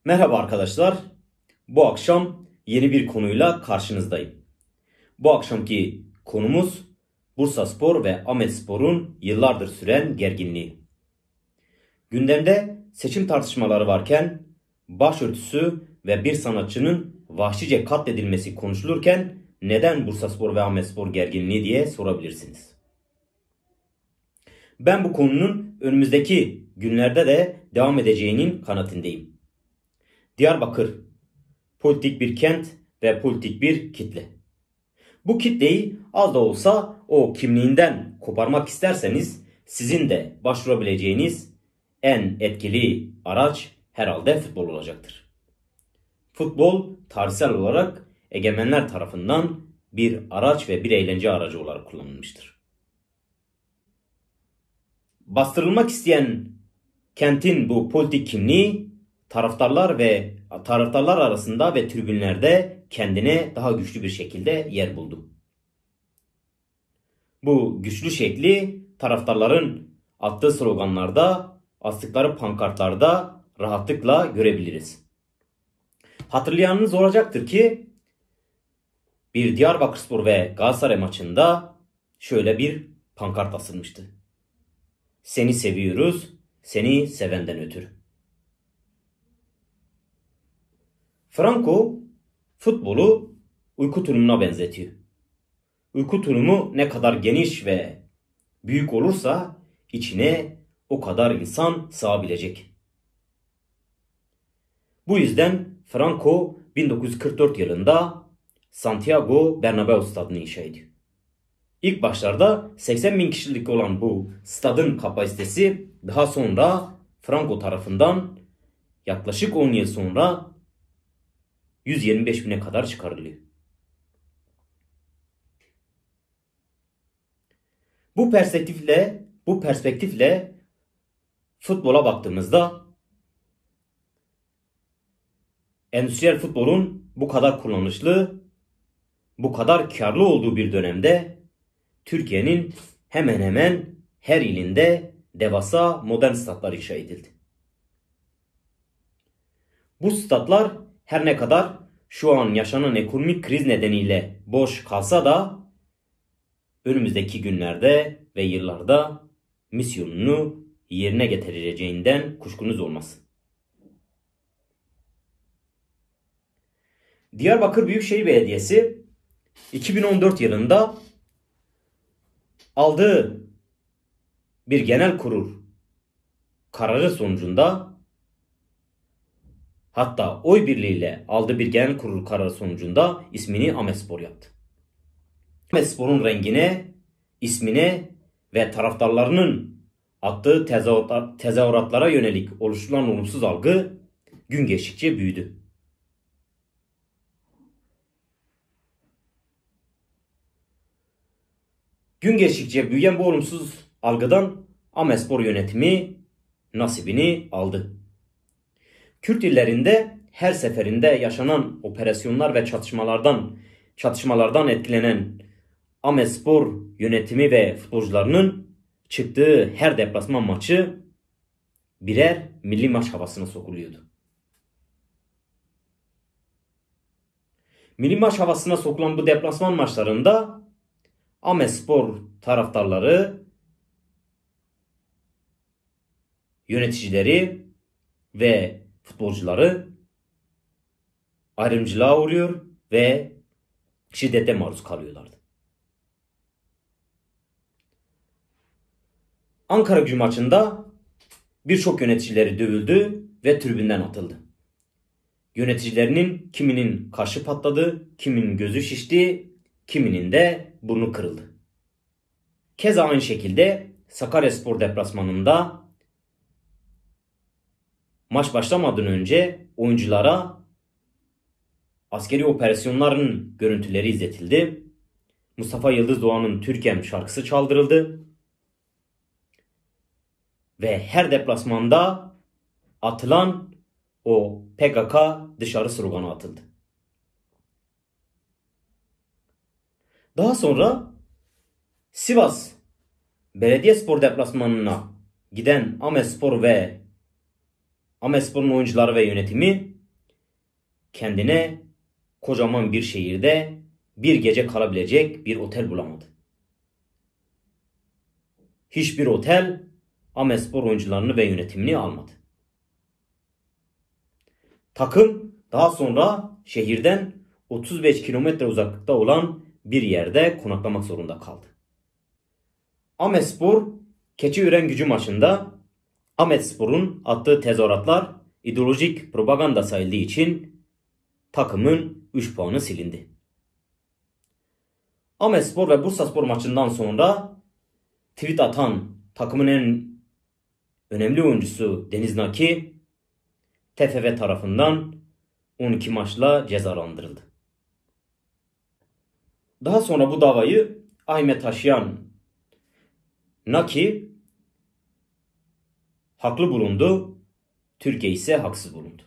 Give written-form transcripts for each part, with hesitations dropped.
Merhaba arkadaşlar. Bu akşam yeni bir konuyla karşınızdayım. Bu akşamki konumuz Bursaspor ve Ahmetspor'un yıllardır süren gerginliği. Gündemde seçim tartışmaları varken başörtüsü ve bir sanatçının vahşice katledilmesi konuşulurken neden Bursaspor ve Ahmetspor gerginliği diye sorabilirsiniz. Ben bu konunun önümüzdeki günlerde de devam edeceğinin kanaatindeyim. Diyarbakır politik bir kent ve politik bir kitle. Bu kitleyi az da olsa o kimliğinden koparmak isterseniz sizin de başvurabileceğiniz en etkili araç herhalde futbol olacaktır. Futbol tarihsel olarak egemenler tarafından bir araç ve bir eğlence aracı olarak kullanılmıştır. Bastırılmak isteyen kentin bu politik kimliği taraftarlar arasında ve tribünlerde kendine daha güçlü bir şekilde yer buldu. Bu güçlü şekli taraftarların attığı sloganlarda, astıkları pankartlarda rahatlıkla görebiliriz. Hatırlayanınız olacaktır ki bir Diyarbakırspor ve Galatasaray maçında şöyle bir pankart asılmıştı. Seni seviyoruz, seni sevenden ötürü. Franco futbolu uyku tulumuna benzetiyor. Uyku tulumu ne kadar geniş ve büyük olursa içine o kadar insan sığabilecek. Bu yüzden Franco 1944 yılında Santiago Bernabéu stadını inşa ediyor. İlk başlarda 80 bin kişilik olan bu stadın kapasitesi daha sonra Franco tarafından yaklaşık 10 yıl sonra 125 bine kadar çıkarılıyor. Bu perspektifle futbola baktığımızda endüstriyel futbolun bu kadar kullanışlı, bu kadar karlı olduğu bir dönemde Türkiye'nin hemen hemen her ilinde devasa modern statlar inşa edildi. Bu statlar her ne kadar şu an yaşanan ekonomik kriz nedeniyle boş kalsa da önümüzdeki günlerde ve yıllarda misyonunu yerine getireceğinden kuşkunuz olmasın. Diyarbakır Büyükşehir Belediyesi 2014 yılında aldığı bir genel kurul kararı sonucunda, hatta oy birliğiyle aldığı bir genel kurul kararı sonucunda ismini Ahmetspor yaptı. Ahmetspor'un rengine, ismine ve taraftarlarının attığı tezahüratlara yönelik oluşturulan olumsuz algı gün geçtikçe büyüdü. Gün geçtikçe büyüyen bu olumsuz algıdan Ahmetspor yönetimi nasibini aldı. Kürt illerinde her seferinde yaşanan operasyonlar ve çatışmalardan etkilenen Ahmetspor yönetimi ve futbolcularının çıktığı her deplasman maçı birer milli maç havasına sokuluyordu. Milli maç havasına sokulan bu deplasman maçlarında Ahmetspor taraftarları, yöneticileri ve futbolcuları ayrımcılığa uğruyor ve şiddete maruz kalıyorlardı. Ankara-Gücü maçında birçok yöneticileri dövüldü ve tribünden atıldı. Yöneticilerinin kiminin kaşı patladı, kiminin gözü şişti, kiminin de burnu kırıldı. Keza aynı şekilde Sakaryaspor deplasmanında maç başlamadan önce oyunculara askeri operasyonların görüntüleri izletildi. Mustafa Yıldız Doğan'ın Türkem şarkısı çaldırıldı. Ve her deplasmanda atılan o PKK dışarı sloganı atıldı. Daha sonra Sivas Belediyespor deplasmanına giden Ahmetspor ve Ahmetspor'un oyuncuları ve yönetimi kendine kocaman bir şehirde bir gece kalabilecek bir otel bulamadı. Hiçbir otel Ahmetspor oyuncularını ve yönetimini almadı. Takım daha sonra şehirden 35 kilometre uzaklıkta olan bir yerde konaklamak zorunda kaldı. Ahmetspor Keçiören-Gücü maçında Ahmetspor'un attığı tezahüratlar ideolojik propaganda sayıldığı için takımın 3 puanı silindi. Ahmetspor ve Bursaspor maçından sonra tweet atan takımın en önemli oyuncusu Deniz Naki TFF tarafından 12 maçla cezalandırıldı. Daha sonra bu davayı aleyhine taşıyan Naki haklı bulundu, Türkiye ise haksız bulundu.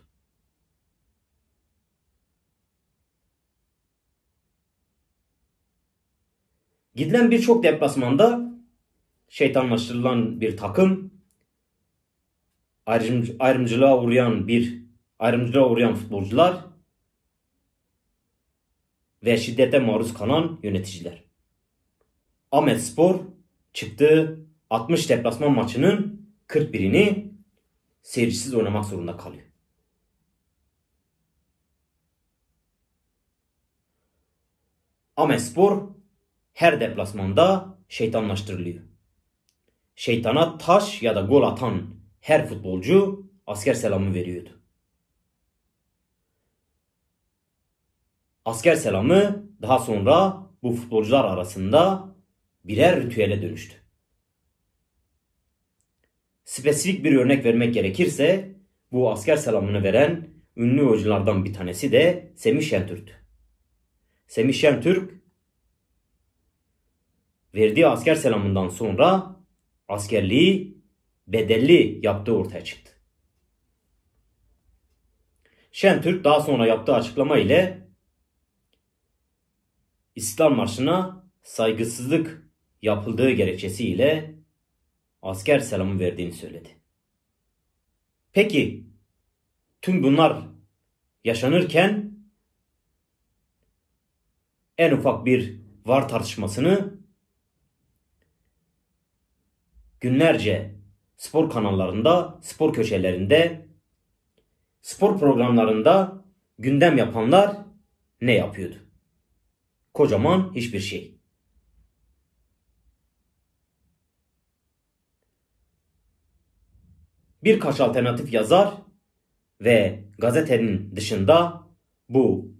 Gidilen birçok deplasmanda şeytanlaştırılan bir takım, ayrımcılığa uğrayan futbolcular ve şiddete maruz kalan yöneticiler. Ahmetspor çıktığı 60 deplasman maçının 41'ini seyircisiz oynamak zorunda kalıyor. Ahmetspor her deplasmanda şeytanlaştırılıyor. Şeytana taş ya da gol atan her futbolcu asker selamı veriyordu. Asker selamı daha sonra bu futbolcular arasında birer ritüele dönüştü. Spesifik bir örnek vermek gerekirse bu asker selamını veren ünlü oyunculardan bir tanesi de Semih Şentürk'tü. Semih Şentürk verdiği asker selamından sonra askerliği bedelli yaptığı ortaya çıktı. Şentürk daha sonra yaptığı açıklama ile İstiklal Marşı'na saygısızlık yapıldığı gerekçesiyle asker selamı verdiğini söyledi. Peki tüm bunlar yaşanırken en ufak bir VAR tartışmasını günlerce spor kanallarında, spor köşelerinde, spor programlarında gündem yapanlar ne yapıyordu? Kocaman hiçbir şey. Birkaç alternatif yazar ve gazetenin dışında bu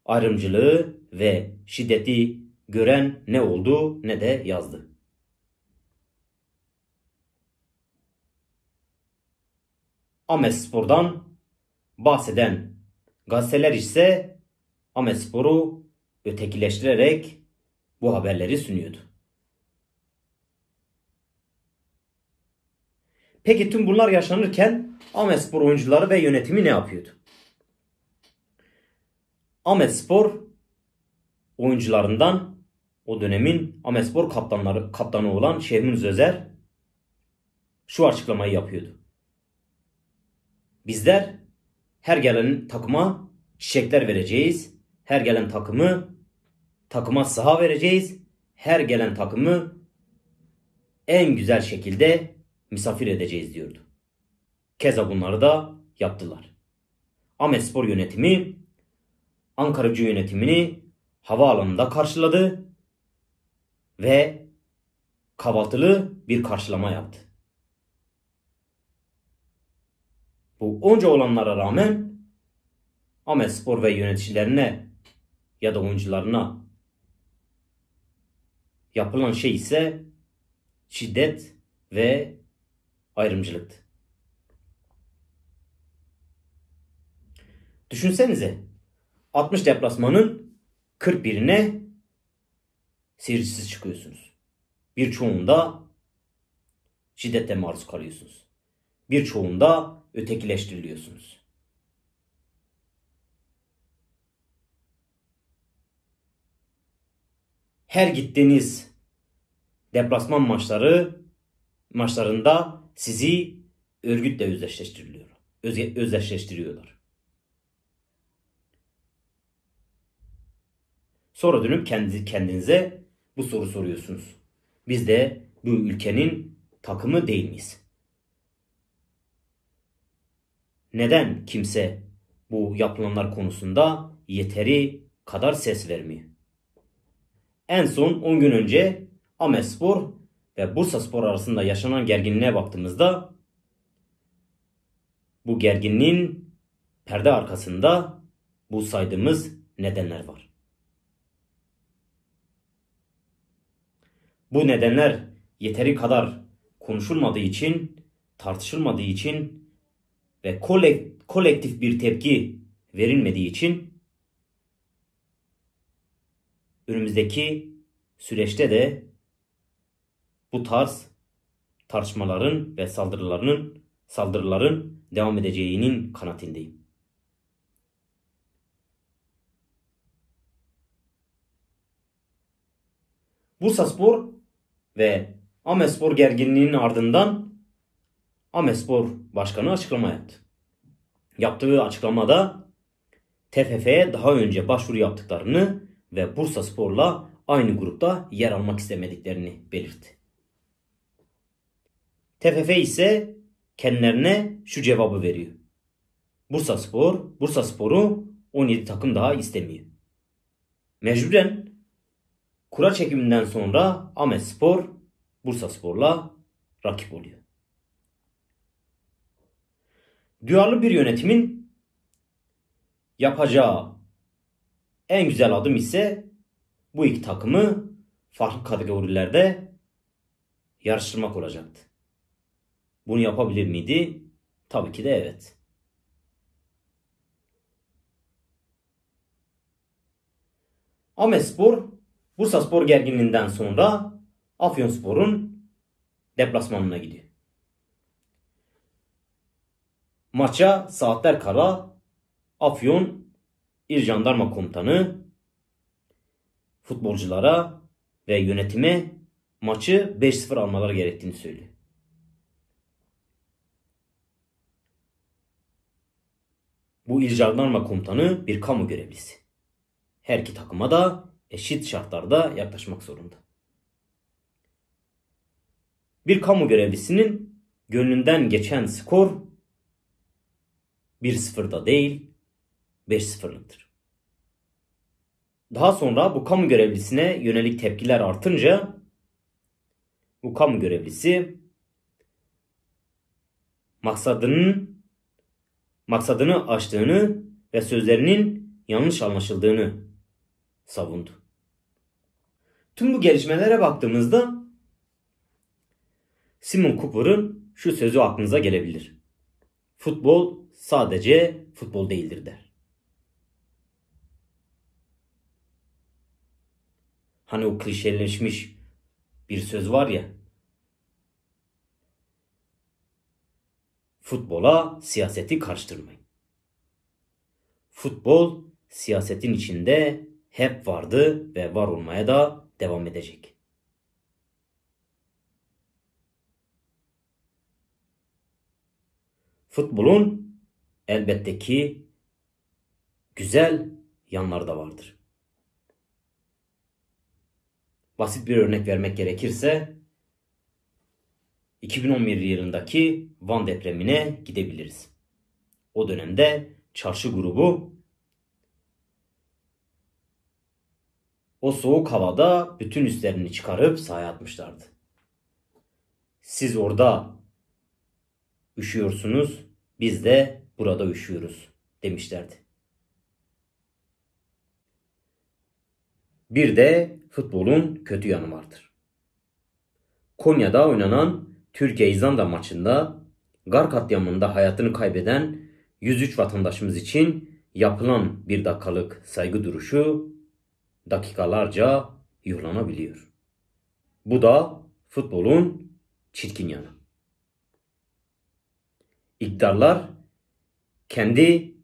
ayrımcılığı ve şiddeti gören ne oldu ne de yazdı. Ahmetspor'dan bahseden gazeteler ise Ahmetspor'u ötekileştirerek bu haberleri sunuyordu. Peki tüm bunlar yaşanırken Ahmetspor oyuncuları ve yönetimi ne yapıyordu? Ahmetspor oyuncularından o dönemin Ahmetspor kaptanı olan Şehmuz Özer şu açıklamayı yapıyordu. Bizler her gelen takıma çiçekler vereceğiz. Her gelen takıma saha vereceğiz. Her gelen takımı en güzel şekilde misafir edeceğiz diyordu. Keza bunları da yaptılar. Ahmetspor yönetimi Ankaragücü yönetimini havaalanında karşıladı ve kahvaltılı bir karşılama yaptı. Bu onca olanlara rağmen Ahmetspor ve yöneticilerine ya da oyuncularına yapılan şey ise şiddet ve ayrımcılıktı. Düşünsenize 60 deplasmanın 41'ine seyircisiz çıkıyorsunuz. Birçoğunda şiddete maruz kalıyorsunuz. Birçoğunda ötekileştiriliyorsunuz. Her gittiğiniz deplasman maçlarında sizi örgütle özdeşleştiriliyor. özdeşleştiriyorlar. Sonra dönüp kendinize bu soru soruyorsunuz. Biz de bu ülkenin takımı değil miyiz? Neden kimse bu yapılanlar konusunda yeteri kadar ses vermiyor? En son 10 gün önce Ahmetspor ve Bursaspor arasında yaşanan gerginliğe baktığımızda bu gerginliğin perde arkasında bu saydığımız nedenler var. Bu nedenler yeteri kadar konuşulmadığı için, tartışılmadığı için ve kolektif bir tepki verilmediği için önümüzdeki süreçte de bu tarz tartışmaların ve saldırıların devam edeceğinin kanaatindeyim. Bursaspor ve Ahmetspor gerginliğinin ardından Ahmetspor Başkanı açıklama yaptı. Yaptığı açıklamada TFF'ye daha önce başvuru yaptıklarını ve Bursaspor'la aynı grupta yer almak istemediklerini belirtti. TFF ise kendilerine şu cevabı veriyor. Bursaspor'u 17 takım daha istemiyor. Mecburen kura çekiminden sonra Ahmetspor Bursaspor'la rakip oluyor. Duyarlı bir yönetimin yapacağı en güzel adım ise bu iki takımı farklı kategorilerde yarıştırmak olacaktı. Bunu yapabilir miydi? Tabii ki de evet. Ahmetspor, Bursaspor gerginliğinden sonra Afyonspor'un deplasmanına gidiyor. Maça saatler kala Afyon İl Jandarma Komutanı futbolculara ve yönetime maçı 5-0 almaları gerektiğini söylüyor. Bu İl Jandarma Komutanı bir kamu görevlisi. Her iki takıma da eşit şartlarda yaklaşmak zorunda. Bir kamu görevlisinin gönlünden geçen skor 1-0'da değil 5-0'lıktır. Daha sonra bu kamu görevlisine yönelik tepkiler artınca bu kamu görevlisi maksadını aştığını ve sözlerinin yanlış anlaşıldığını savundu. Tüm bu gelişmelere baktığımızda Simon Cooper'ın şu sözü aklınıza gelebilir. Futbol sadece futbol değildir der. Hani o klişeleşmiş bir söz var ya. Futbola siyaseti karıştırmayın. Futbol siyasetin içinde hep vardı ve var olmaya da devam edecek. Futbolun elbette ki güzel yanları da vardır. Basit bir örnek vermek gerekirse 2011 yılındaki Van depremine gidebiliriz. O dönemde çarşı grubu o soğuk havada bütün üstlerini çıkarıp sahaya atmışlardı. Siz orada üşüyorsunuz, biz de burada üşüyoruz demişlerdi. Bir de futbolun kötü yanı vardır. Konya'da oynanan Türkiye-İzlanda maçında Gar katliamında hayatını kaybeden 103 vatandaşımız için yapılan bir dakikalık saygı duruşu dakikalarca yuhlanabiliyor. Bu da futbolun çirkin yanı. İktidarlar kendi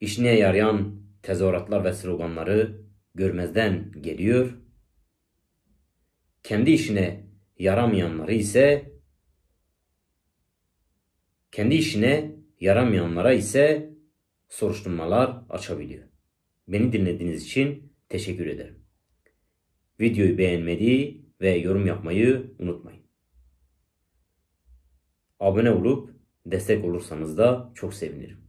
işine yarayan tezahüratlar ve sloganları görmezden geliyor. Kendi işine yaramayanları ise kendi işine yaramayanlara ise soruşturmalar açabiliyor. Beni dinlediğiniz için teşekkür ederim. Videoyu beğenmeyi ve yorum yapmayı unutmayın. Abone olup destek olursanız da çok sevinirim.